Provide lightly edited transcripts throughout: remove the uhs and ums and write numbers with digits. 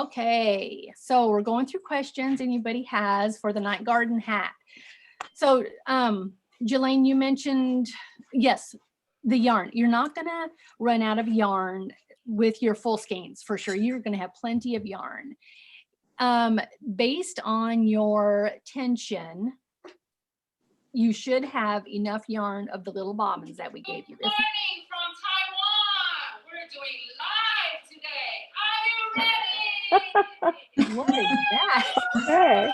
Okay, so we're going through questions anybody has for the night garden hat. So, Jelaine, you mentioned, yes, the yarn. You're not gonna run out of yarn with your full skeins for sure. You're gonna have plenty of yarn. Based on your tension, you should have enough yarn of the little bobbins that we gave you. Good morning from Taiwan. We're doing live today. Are you ready? What is that? Okay.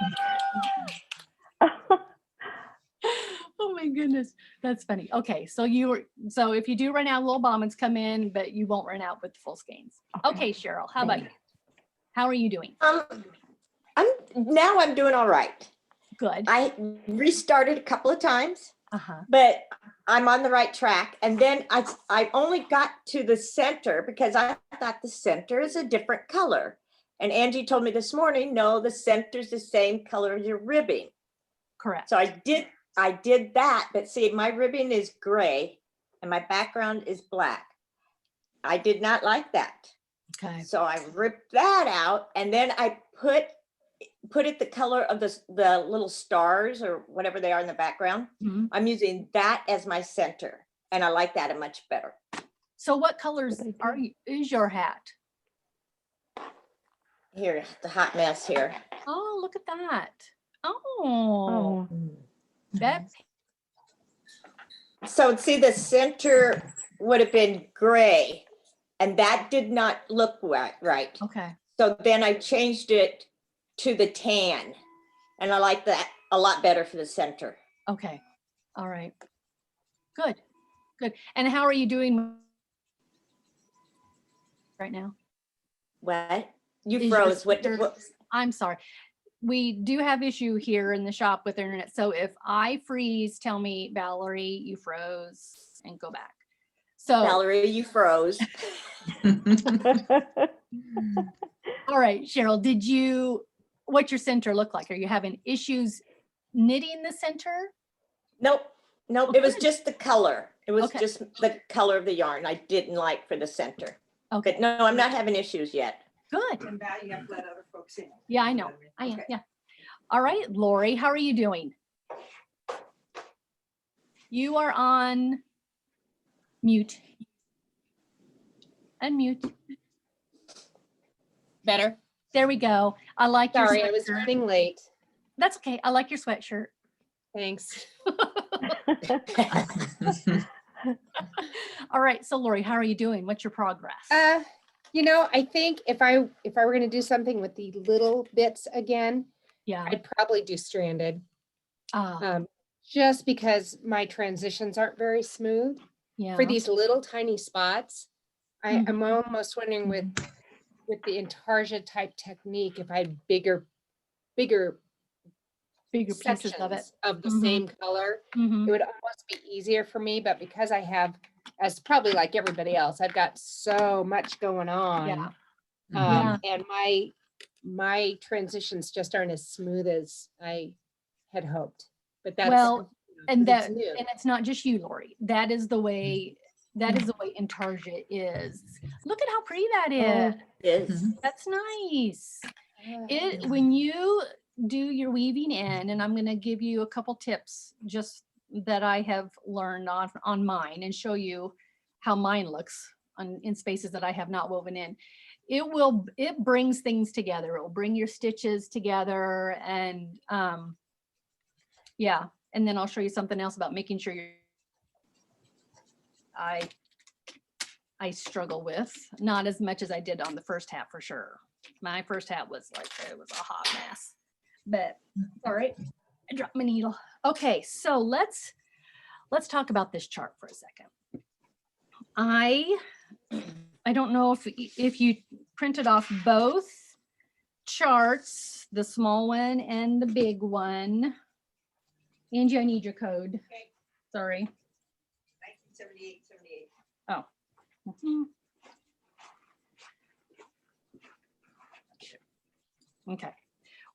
Oh my goodness, that's funny. Okay, so if you do run out, little bobbins come in, but you won't run out with the full skeins. Okay, Cheryl, how about you? How are you doing? I'm doing all right. Good. I restarted a couple of times, Uh-huh. but I'm on the right track. And then I only got to the center because I thought the center is a different color. And Angie told me this morning, no, the center's the same color as your ribbing. Correct. So I did that, but see, my ribbing is gray and my background is black. I did not like that. Okay. So I ripped that out, and then I put it the color of the little stars or whatever they are in the background. Mhm. I'm using that as my center, and I like that much better. So what colors is your hat? Here, the hot mess here. Oh, look at that. Oh, Oh, that So see, the center would have been gray, and that did not look right. okay. So then I changed it to the tan, and I like that a lot better for the center. Okay. All right. Good. Good. And how are you doing right now? What? You Is your froze. What? center- I'm sorry. We do have issue here in the shop with the internet. So if I freeze, tell me, Valerie, you froze, and go back. So Valerie, you froze. all right, Cheryl, what's your center look like? Are you having issues knitting the center? Nope. Oh, It was good. just the color. It was Okay. just the color of the yarn I didn't like for the center. Okay. But no, I'm not having issues yet. Good. And now you have to let other folks in. Yeah, I know. I am. Okay. Yeah. All right, Lori, how are you doing? You are on mute. Unmute. Better. There we go. I like your Sorry, I was sweatshirt. running late. That's okay. I like your sweatshirt. Thanks. All right. So Lori, how are you doing? What's your progress? I think if I were going to do something with the little bits again, Yeah. I'd probably do stranded. Ah, Just because my transitions aren't very smooth yeah. for these little tiny spots. Mhm. I'm almost wondering with the Intarsia type technique, if I had bigger Bigger pieces sections of it. of the Mhm. same color, Mhm. it would almost be easier for me. But because I have, as probably like everybody else, I've got so much going on. Yeah. And my transitions just aren't as smooth as I had hoped. But that's Well, and it's that, new. and it's not just you, Lori. That is the way Intarsia is. Look at how pretty that is. Is That's nice. When you do your weaving in, and I'm going to give you a couple tips just that I have learned on mine and show you how mine looks in spaces that I have not woven in. It brings things together. It will bring your stitches together, and yeah. And then I'll show you something else about making sure I struggle with, not as much as I did on the first hat for sure. My first hat was like, it was a hot mess, but all right. I dropped my needle. Okay. So let's talk about this chart for a second. I don't know if you printed off both charts, the small one and the big one. Angie, I need your code. Okay. Sorry. 1978. Oh. Mhm. Okay.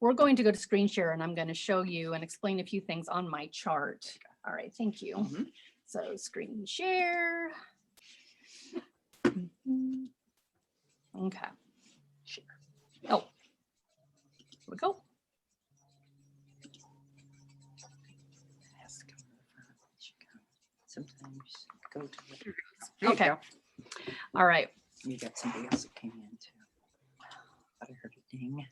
We're going to go to screen share, and I'm going to show you and explain a few things on my chart. All right. Thank you. So screen share. Mhm. Okay. Share. Oh, Here we go. Has to come to the front. She can- Sometimes go to the. There you Okay. go. All right. You got somebody else that came in too. Thought I heard a ding.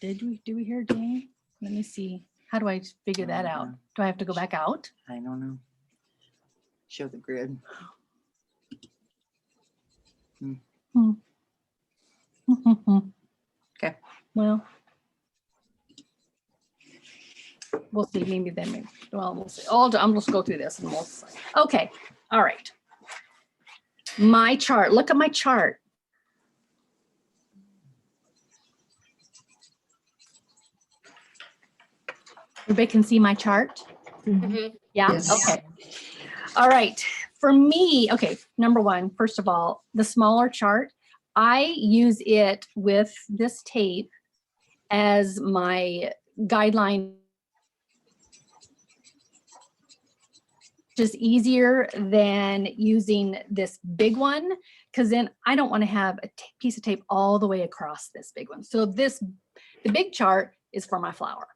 Do we hear ding? Let me see. How do I figure that out? know. Do I have to go back out? I don't know. Show the grid. Okay. Well, we'll see. Maybe then, maybe. Well, we'll see. I'm just go through this and we'll see. Okay. All right. My chart. Look at my chart. Everybody can see my chart? Yeah, Yes. okay. All right, for me, okay, number one, first of all, the smaller chart, I use it with this tape as my guideline. Just easier than using this big one, because then I don't want to have a piece of tape all the way across this big one. So the big chart is for my flower.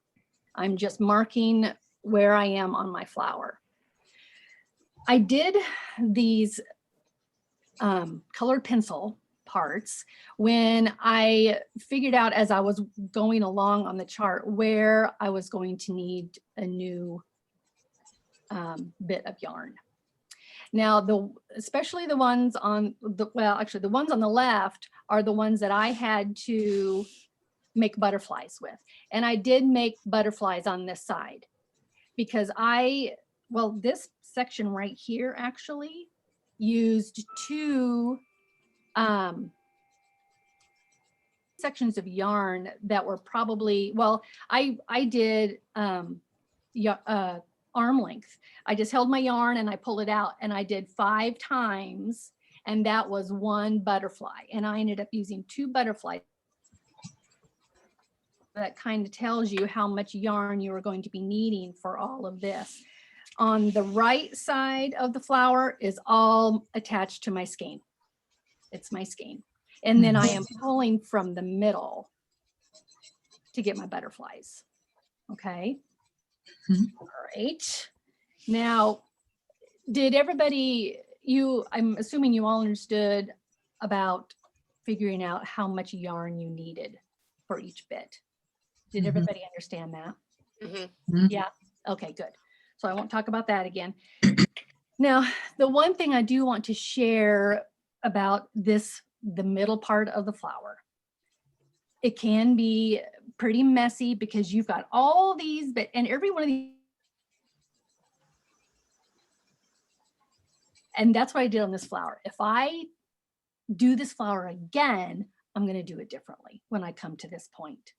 I'm just marking where I am on my flower. I did these colored pencil parts when I figured out as I was going along on the chart where I was going to need a new bit of yarn. Now, especially the ones on the, well, actually the ones on the left are the ones that I had to make butterflies with. And I did make butterflies on this side because well, this section right here actually used two sections of yarn that were probably, well, I did arm length. I just held my yarn and I pulled it out and I did 5 times and that was one butterfly. And I ended up using 2 butterflies. That kind of tells you how much yarn you are going to be needing for all of this. On the right side of the flower is all attached to my skein. It's my skein. And then I am pulling from the middle to get my butterflies. Okay. All right. Now, did everybody, I'm assuming you all understood about figuring out how much yarn you needed for each bit. Did everybody understand that? Yeah. Okay, good. So I won't talk about that again. Now, the one thing I do want to share about this, the middle part of the flower, it can be pretty messy because you've got all these, and every one of these, and that's what I did on this flower. If I do this flower again, I'm going to do it differently when I come to this point,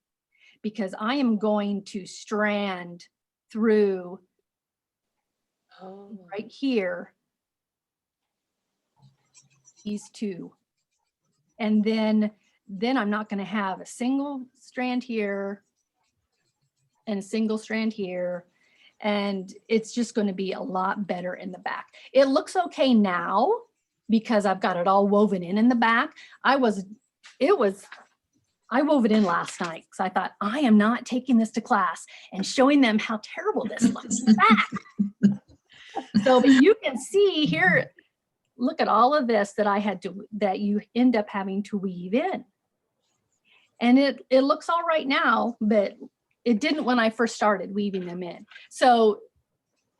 because I am going to strand through right here, these 2. And then I'm not going to have a single strand here and a single strand here. And it's just going to be a lot better in the back. It looks okay now because I've got it all woven in the back. I wove it in last night because I thought, I am not taking this to class and showing them how terrible this looks in the back. So, but you can see here, look at all of this that you end up having to weave in. And it looks all right now, but it didn't when I first started weaving them in. So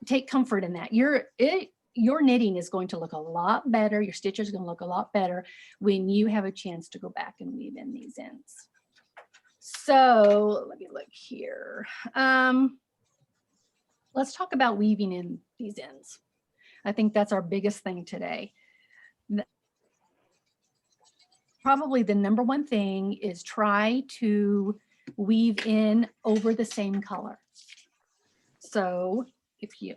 take comfort in that. Your knitting is going to look a lot better. Your stitches are going to look a lot better when you have a chance to go back and weave in these ends. So let me look here. Let's talk about weaving in these ends. I think that's our biggest thing today. Probably the number one thing is try to weave in over the same color. So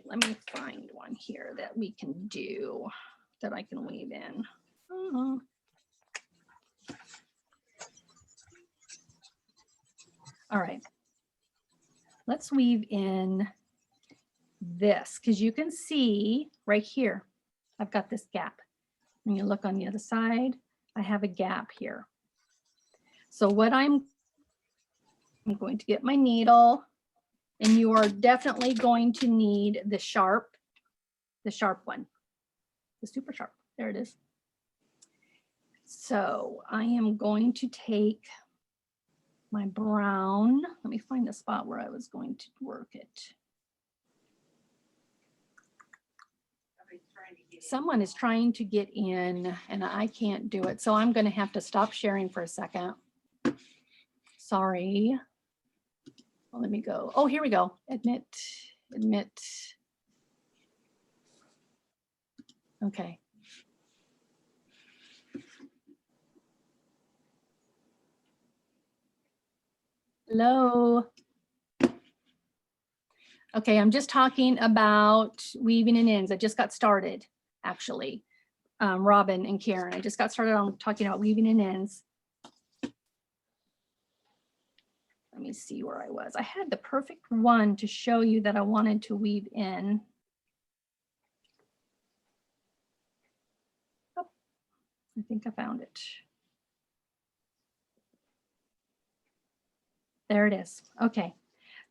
let me find one here that we can do, that I can weave in. All right, let's weave in this, because you can see right here, I've got this gap. When you look on the other side, I have a gap here. So what I'm going to get my needle, and you are definitely going to need the sharp one, the super sharp. There it is. So I am going to take my brown. Let me find the spot where I was going to work it. Someone is trying to get in and I can't do it. So I'm going to have to stop sharing for a second. Sorry. Well, let me go. Oh, here we go. Admit. Okay. Hello. Okay, I'm just talking about weaving in ends. I just got started, actually. Robin and Karen, I just got started on talking about weaving in ends. Let me see where I was. I had the perfect one to show you that I wanted to weave in. Oh, I think I found it. There it is. Okay,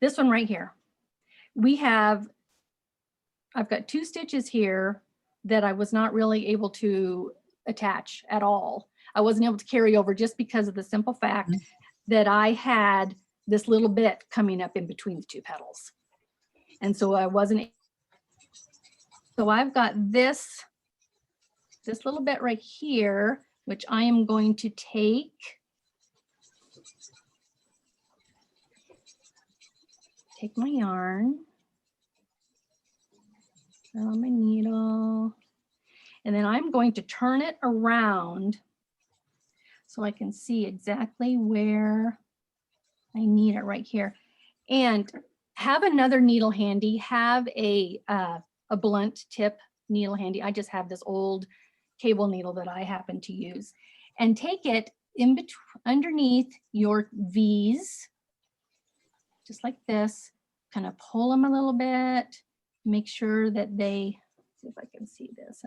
this one right here. I've got 2 stitches here that I was not really able to attach at all. I wasn't able to carry over just because of the simple fact that I had this little bit coming up in between the 2 petals. And so I wasn't, so I've got this little bit right here, which I am going to take my yarn, put it on my needle, and then I'm going to turn it around so I can see exactly where I need it right here. And have another needle handy, have a blunt tip needle handy. I just have this old cable needle that I happen to use, and take it in between, underneath your V's, just like this, kind of pull them a little bit, make sure that they, see if I can see this.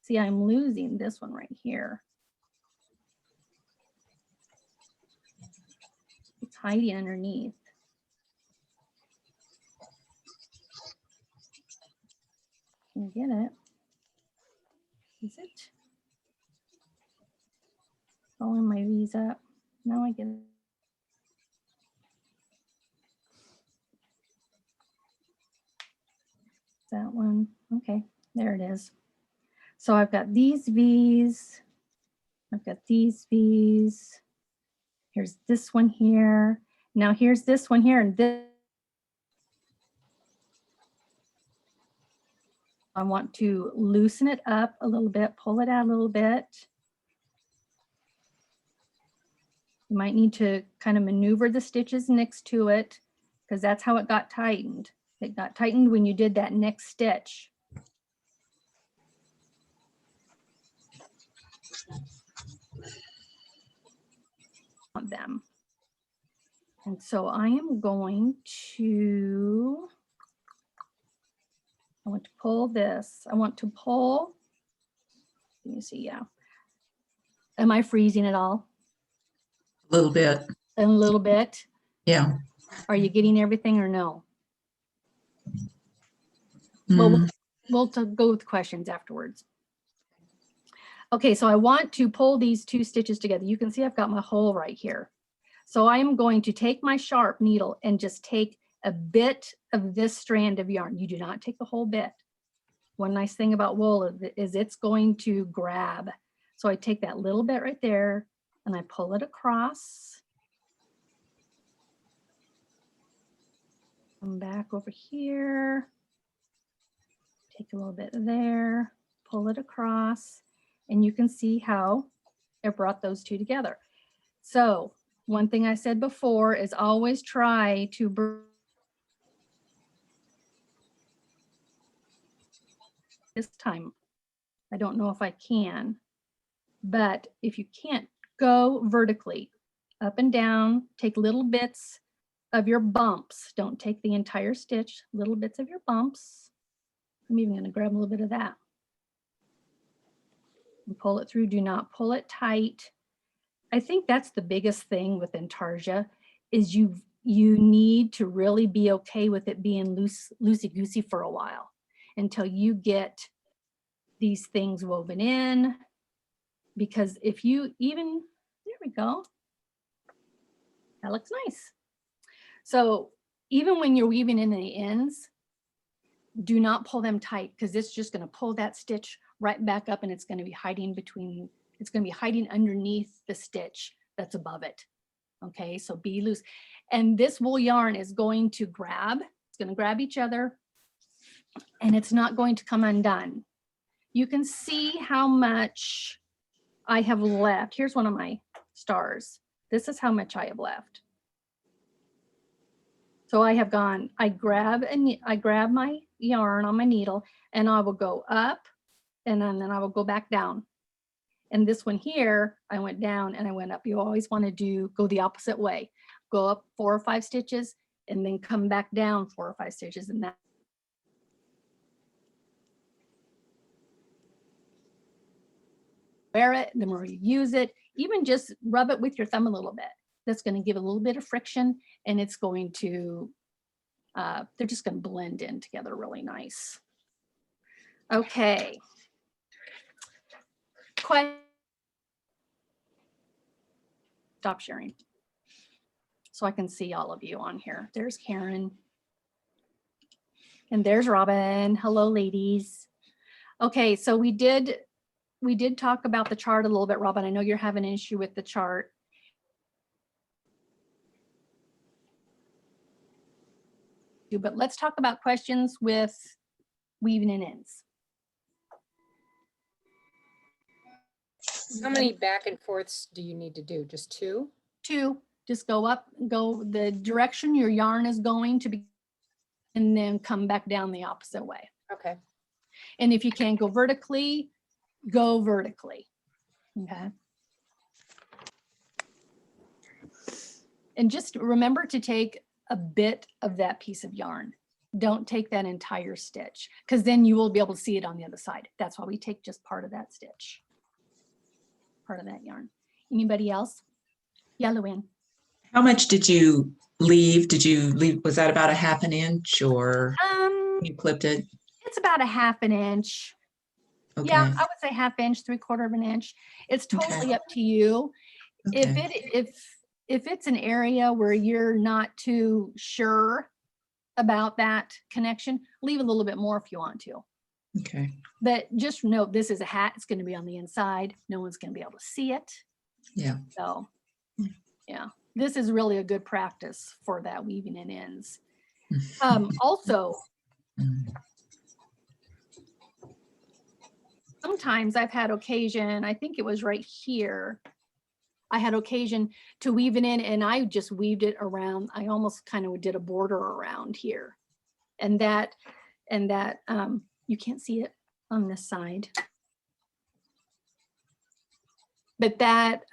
See, I'm losing this one right here. It's hiding underneath. Can you get it? Is it? Pulling my V's up. Now I get it. That one. Okay, there it is. So I've got these V's. I've got these V's. Here's this one here. Now here's this one here, and this. I want to loosen it up a little bit, pull it out a little bit. You might need to kind of maneuver the stitches next to it because that's how it got tightened. It got tightened when you did that next stitch. On them. And so I am going to, I want to pull this. I want to pull, let me see, yeah. Am I freezing at all? A little bit. A little bit. Yeah. Are you getting everything or no? Mm. Well, we'll go with questions afterwards. Okay, so I want to pull these 2 stitches together. You can see I've got my hole right here. So I am going to take my sharp needle and just take a bit of this strand of yarn. You do not take the whole bit. One nice thing about wool is it's going to grab. So I take that little bit right there and I pull it across. Come back over here. Take a little bit there, pull it across, and you can see how it brought those 2 together. So one thing I said before is always try to this time. I don't know if I can, but if you can't, go vertically, up and down, take little bits of your bumps. Don't take the entire stitch, little bits of your bumps. I'm even going to grab a little bit of that. And pull it through. Do not pull it tight. I think that's the biggest thing with Intarsia is you need to really be okay with it being loosey-goosey for a while until you get these things woven in. Because if you even, there we go. That looks nice. So even when you're weaving in the ends, do not pull them tight because it's just going to pull that stitch right back up and it's going to be hiding between, it's going to be hiding underneath the stitch that's above it. Okay, so be loose. And this wool yarn is going to grab, it's going to grab each other and it's not going to come undone. You can see how much I have left. Here's one of my stars. This is how much I have left. So I have gone, I grab my yarn on my needle and I will go up and then I will go back down. And this one here, I went down and I went up. You always want to go the opposite way. Go up 4 or 5 stitches and then come back down 4 or 5 stitches and that. Wear it, the more you use it, even just rub it with your thumb a little bit. That's going to give a little bit of friction and it's going to, they're just going to blend in together really nice. Okay. Stop sharing so I can see all of you on here. There's Karen. And there's Robin. Hello, ladies. Okay, so we did talk about the chart a little bit, Robin. I know you're having an issue with the chart. But let's talk about questions with weaving in ends. How many back and forths do you need to do? Just 2? 2, just go up, go the direction your yarn is going to be, and then come back down the opposite way. Okay. And if you can't go vertically, go vertically. Okay. And just remember to take a bit of that piece of yarn. Don't take that entire stitch because then you will be able to see it on the other side. That's why we take just part of that stitch, part of that yarn. Anybody else? Yeah, Luann. How much did you leave? Did you leave? Was that about a 1/2 inch or you clipped it? It's about a 1/2 inch. Okay. Yeah, I would say 1/2 inch, 3/4 inch. It's totally up to you. Okay. If it's an area where you're not too sure about that connection, leave a little bit more if you want to. Okay. But just note, this is a hat. It's going to be on the inside. No one's going to be able to see it. Yeah. So, yeah, this is really a good practice for that weaving in ends. Also, sometimes I've had occasion, I think it was right here, I had occasion to weave it in and I just weaved it around. I almost kind of did a border around here. And that, you can't see it on this side. But that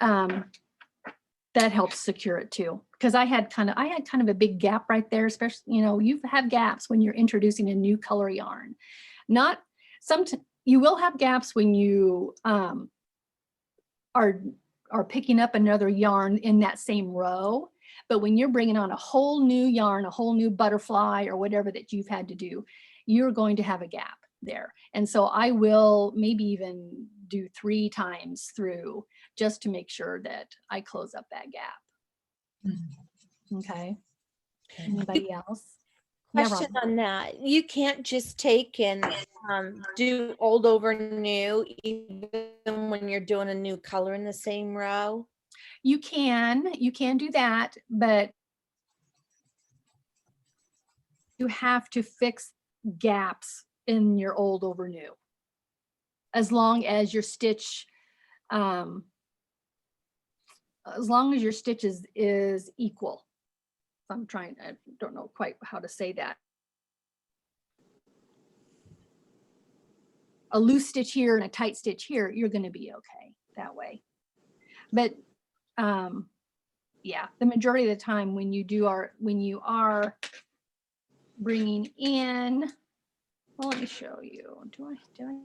helps secure it too. Because I had kind of a big gap right there, especially, you have gaps when you're introducing a new color yarn. You will have gaps when you are picking up another yarn in that same row. But when you're bringing on a whole new yarn, a whole new butterfly or whatever that you've had to do, you're going to have a gap there. And so I will maybe even do 3 times through just to make sure that I close up that gap. Okay. Anybody else? Yeah, Question Robin. on that. You can't just take and do old over new even when you're doing a new color in the same row? You can do that, but you have to fix gaps in your old over new. As long as your stitch, is equal. I don't know quite how to say that. A loose stitch here and a tight stitch here, you're going to be okay that way. But yeah, the majority of the time when you are bringing in, well, let me show you. Did I?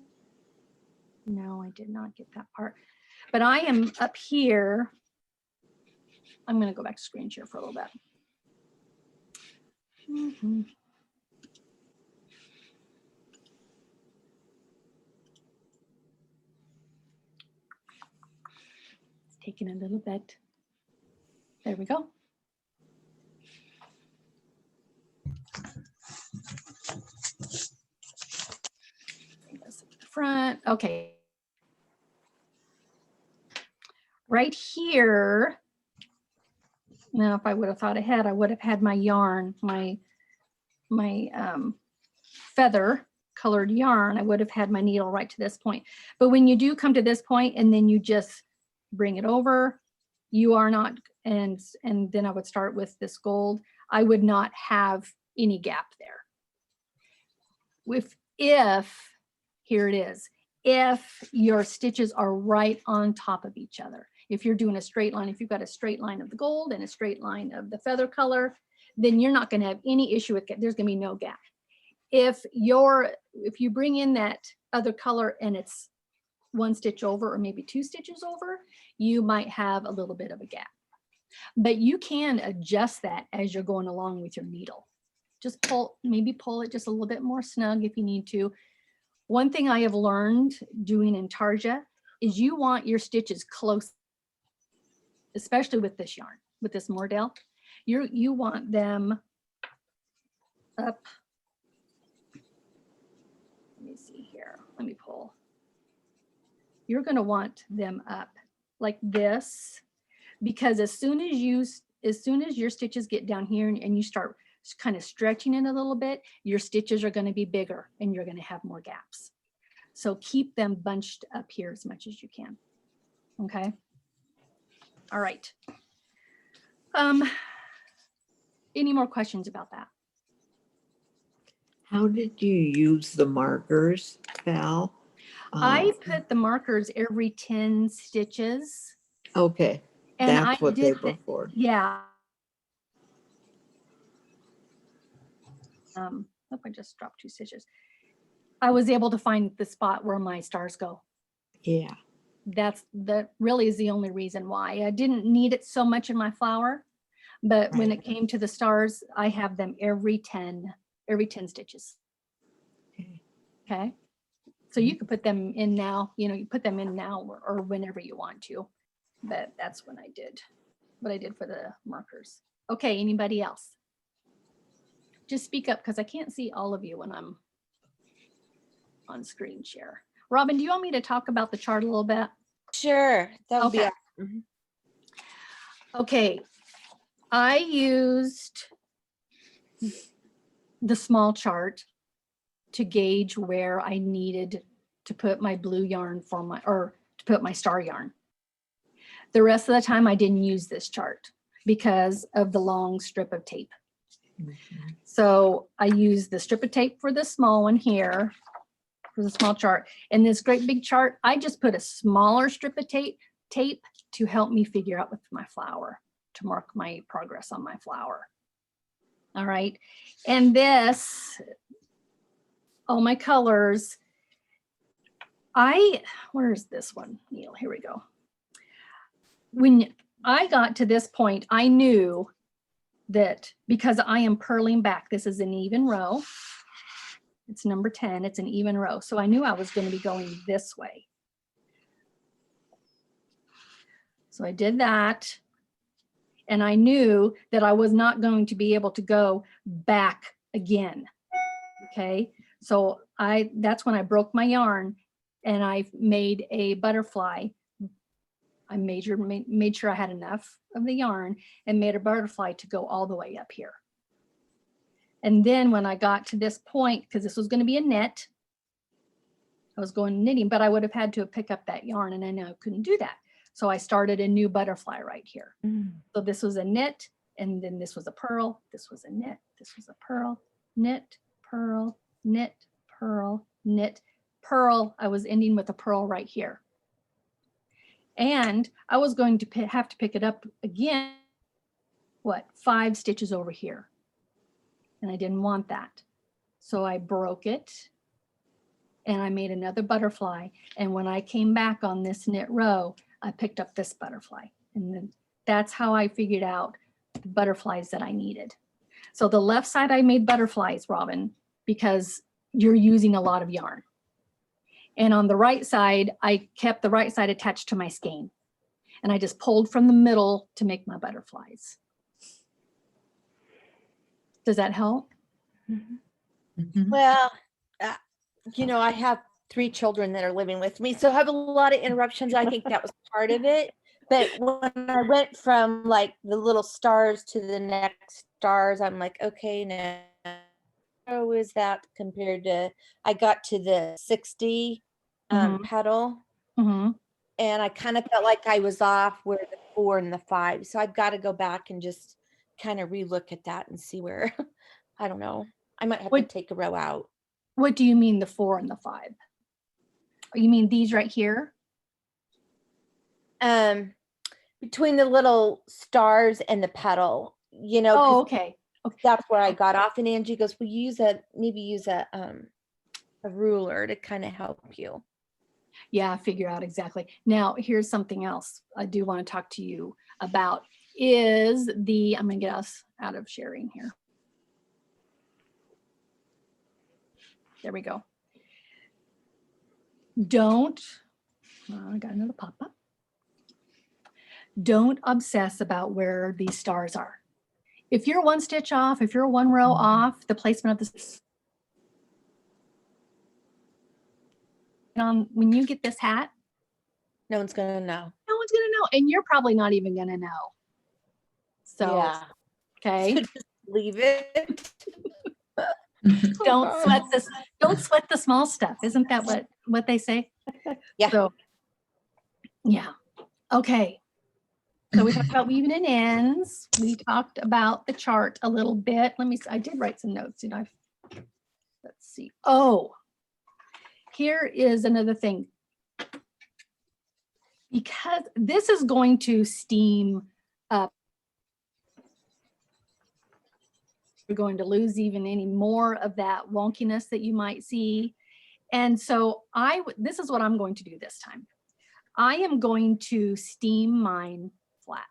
No, I did not get that part. But I am up here I'm going to go back to screen share for a little bit. Mhm. It's taking a little bit. There we go. Bring this up to the front. Okay. Right here. Now, if I would have thought ahead, I would have had my yarn, my feather colored yarn. I would have had my needle right to this point. But when you do come to this point and then you just bring it over, you are not, and then I would start with this gold. I would not have any gap there. If here it is, if your stitches are right on top of each other. If you're doing a straight line, if you've got a straight line of the gold and a straight line of the feather color, then you're not going to have any issue with it. There's going to be no gap. If you bring in that other color and it's one stitch over or maybe two stitches over, you might have a little bit of a gap. But you can adjust that as you're going along with your needle. Just maybe pull it just a little bit more snug if you need to. One thing I have learned doing Intarsia is you want your stitches close, especially with this yarn, with this Mordell. You want them up. Let me see here. Let me pull. You're going to want them up like this, because as soon as your stitches get down here and you start kind of stretching it a little bit, your stitches are going to be bigger and you're going to have more gaps. So keep them bunched up here as much as you can. Okay. All right. Any more questions about that? How did you use the markers, Val? I put the markers every 10 stitches. Okay, And that's what they were for. Yeah. Look, I just dropped 2 stitches. I was able to find the spot where my stars go. Yeah. That really is the only reason why. I didn't need it so much in my flower, but when it came to the stars, I have them every 10 stitches. Okay. Okay. So you could put them in now, you put them in now or whenever you want to, but that's when I did what I did for the markers. Okay. Anybody else? Just speak up because I can't see all of you when I'm on screen share. Robin, do you want me to talk about the chart a little bit? Sure, that would be Okay. awesome. Okay. I used the small chart to gauge where I needed to put my blue yarn or to put my star yarn. The rest of the time I didn't use this chart because of the long strip of tape. Mhm. So I used the strip of tape for the small one here, for the small chart. And this great big chart, I just put a smaller strip of tape to help me figure out with my flower, to mark my progress on my flower. All right. And this, all my colors, where's this one? Neil, here we go. When I got to this point, I knew that because I am purling back, this is an even row. It's number 10, it's an even row. So I knew I was going to be going this way. So I did that. And I knew that I was not going to be able to go back again. Okay. So that's when I broke my yarn and I made a butterfly. I made sure I had enough of the yarn and made a butterfly to go all the way up here. And then when I got to this point, because this was going to be a knit, I was going knitting, but I would have had to pick up that yarn and I know I couldn't do that. So I started a new butterfly right here. So this was a knit, and then this was a purl, this was a knit, this was a purl, knit, purl, knit, purl, knit, purl. I was ending with a purl right here. And I was going to have to pick it up again, 5 stitches over here. And I didn't want that. So I broke it and I made another butterfly. And when I came back on this knit row, I picked up this butterfly. And then that's how I figured out the butterflies that I needed. So the left side, I made butterflies, Robin, because you're using a lot of yarn. And on the right side, I kept the right side attached to my skein. And I just pulled from the middle to make my butterflies. Does that help? Mhm. Well, I have 3 children that are living with me, so I have a lot of interruptions. I think that was part of it. But when I went from like the little stars to the next stars, I'm like, okay, now how is that compared to? I got to the 60 Mhm. petal, Mhm. and I kind of felt like I was off where the 4 and the 5. So I've got to go back and just kind of relook at that and see where. I don't know. I might have to What- take a row out. What do you mean the 4 and the 5? You mean these right here? Between the little stars and the petal, Oh, 'cause okay. that's where I got off. And Angie goes, well, maybe use a ruler to kind of help you. Yeah, figure out exactly. Now, here's something else I do want to talk to you about is I'm going to get us out of sharing here. There we go. I got another pop-up. Don't obsess about where these stars are. If you're 1 stitch off, if you're 1 row off, the placement of this when you get this hat, No one's gonna know. no one's gonna know, and you're probably not even gonna know. So, Yeah. okay. So just leave it. Don't sweat this. Don't sweat the small stuff. Isn't that what they say? Yeah. So, yeah. Okay. So we talked about weaving and ends. We talked about the chart a little bit. I did write some notes, didn't I? Let's see. Oh, here is another thing. Because this is going to steam up. You're going to lose even any more of that wonkiness that you might see. And so this is what I'm going to do this time. I am going to steam mine flat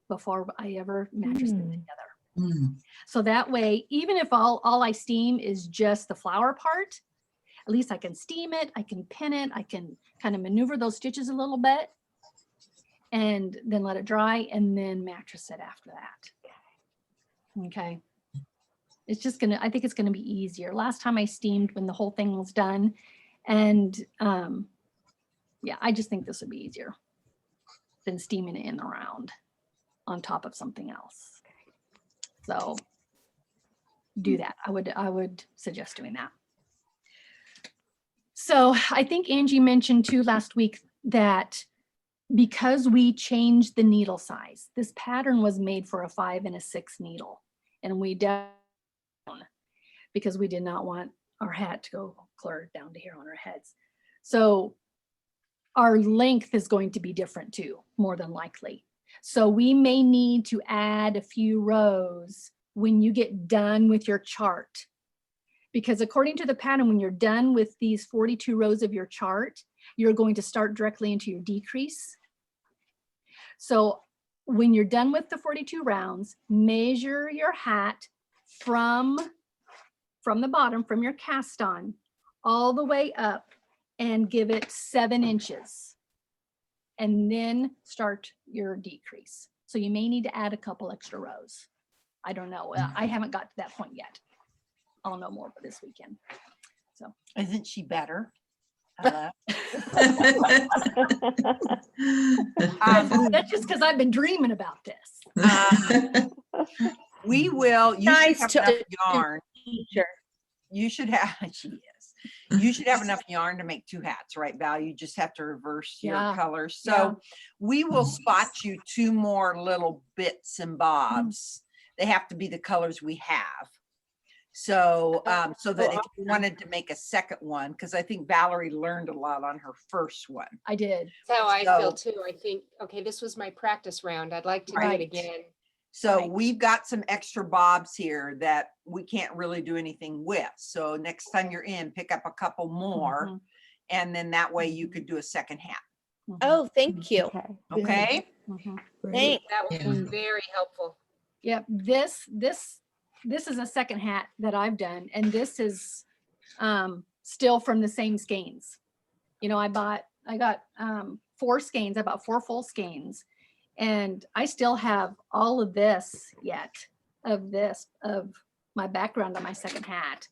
before I ever mattress them together. Mm. So that way, even if all I steam is just the flower part, at least I can steam it, I can pin it, I can kind of maneuver those stitches a little bit and then let it dry and then mattress it after that. Okay. I think it's gonna be easier. Last time I steamed when the whole thing was done and yeah, I just think this would be easier than steaming it in the round on top of something else. So do that. I would suggest doing that. So I think Angie mentioned too last week that because we changed the needle size, this pattern was made for a 5 and a 6 needle, and we down because we did not want our hat to go clear down to here on our heads. So our length is going to be different too, more than likely. So we may need to add a few rows when you get done with your chart. Because according to the pattern, when you're done with these 42 rows of your chart, you're going to start directly into your decrease. So when you're done with the 42 rounds, measure your hat from the bottom, from your cast on, all the way up and give it 7 inches. And then start your decrease. So you may need to add a couple extra rows. I don't know. I haven't got to that point yet. I'll know more this weekend. So Isn't she better? Hello? that's just because I've been dreaming about this. We will, you should Nice have to- enough yarn. Teacher. You should have, she is. You should have enough yarn to make 2 hats, right, Val? You just have to reverse your Yeah. colors. Yeah. So we will spot you 2 more little bits and bobs. They have to be the colors we have. So, so that if you wanted to make a second one, because I think Valerie learned a lot on her first one. I did. That's how I feel So- too. I think, okay, this was my practice round. I'd like to do Right. it again. So Right. we've got some extra bobs here that we can't really do anything with. So next time you're in, pick up a couple more. Mhm. And then that way you could do a second hat. Mhm. Oh, thank you. Okay? Mhm. Thanks. That was Yeah. very helpful. Yep, this is a second hat that I've done, and this is still from the same skeins. You know, I got 4 skeins. I bought 4 full skeins, and I still have all of this yet of my background on my second hat.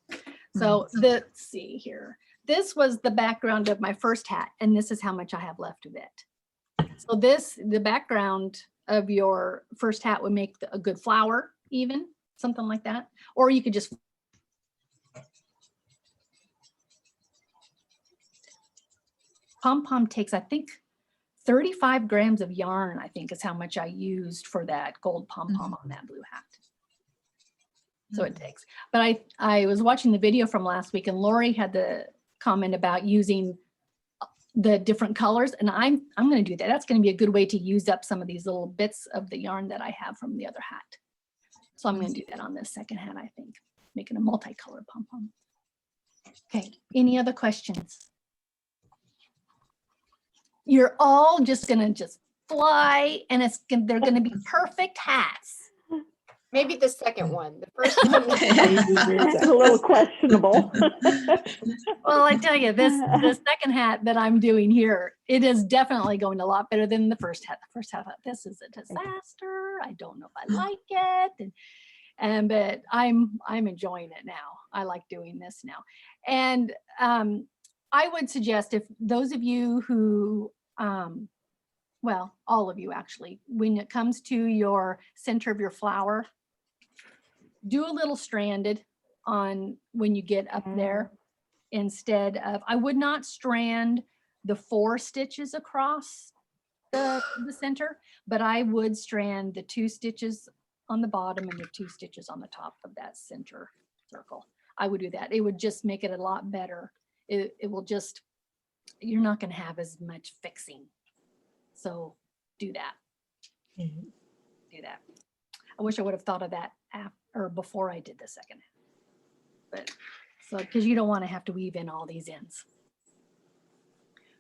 So let's see here. This was the background of my first hat, and this is how much I have left of it. So the background of your first hat would make a good flower, even something like that. Or you could just pom-pom takes, I think, 35 grams of yarn, I think is how much I used for that gold pom-pom on that blue hat. So it takes, but I was watching the video from last week, and Lori had the comment about using the different colors, and I'm going to do that. That's going to be a good way to use up some of these little bits of the yarn that I have from the other hat. So I'm going to do that on this second hat, I think, making a multicolored pom-pom. Okay, any other questions? You're all just going to fly, and they're going to be perfect hats. Maybe the second one. The first one. It's a little questionable. Well, I tell you, the second hat that I'm doing here, it is definitely going a lot better than the first hat. The first hat, this is a disaster. I don't know if I like it, but I'm enjoying it now. I like doing this now, and I would suggest, if those of you who, well, all of you actually, when it comes to your center of your flower, do a little stranded on when you get up there, instead of, I would not strand the 4 stitches across the center, but I would strand the 2 stitches on the bottom and the 2 stitches on the top of that center circle. I would do that. It would just make it a lot better. It will just, you're not going to have as much fixing. So do that. Do that. I wish I would have thought of that or before I did the second half. But so, because you don't want to have to weave in all these ends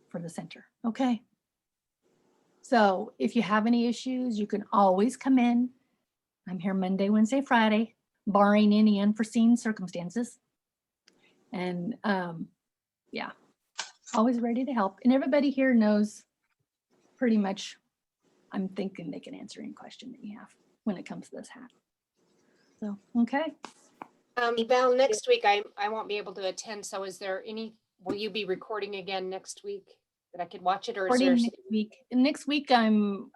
for the center. Okay. So if you have any issues, you can always come in. I'm here Monday, Wednesday, Friday, barring any unforeseen circumstances. And yeah, always ready to help. And everybody here knows pretty much, I'm thinking they can answer any question that you have when it comes to this hat. So, okay. Val, next week I won't be able to attend. So will you be recording again next week that I could watch it, or is there? Next week. Next week and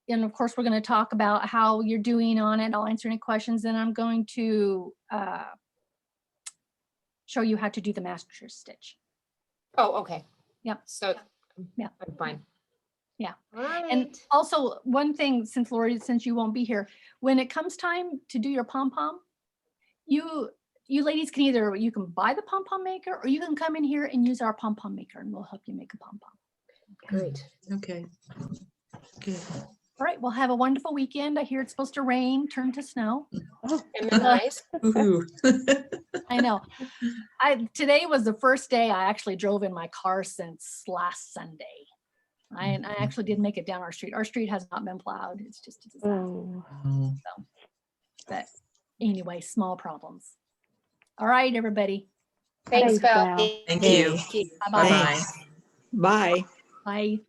of course we're going to talk about how you're doing on it. I'll answer any questions, and I'm going to show you how to do the master stitch. Oh, okay. Yep. So yeah, I'm fine. Yeah. All right. And also one thing, since Lori, since you won't be here, when it comes time to do your pom-pom, you ladies can you can buy the pom-pom maker, or you can come in here and use our pom-pom maker, and we'll help you make a pom-pom. Great. Okay. Good. All right. Well, have a wonderful weekend. I hear it's supposed to rain, turn to snow. And then ice. Woohoo. I know. Today was the first day I actually drove in my car since last Sunday. I actually did make it down our street. Our street has not been plowed. It's just a disaster. Oh. So, but anyway, small problems. All right, everybody. Thanks, Thanks, Val. Val. Thank you. Bye-bye. Bye-bye. Bye. Bye.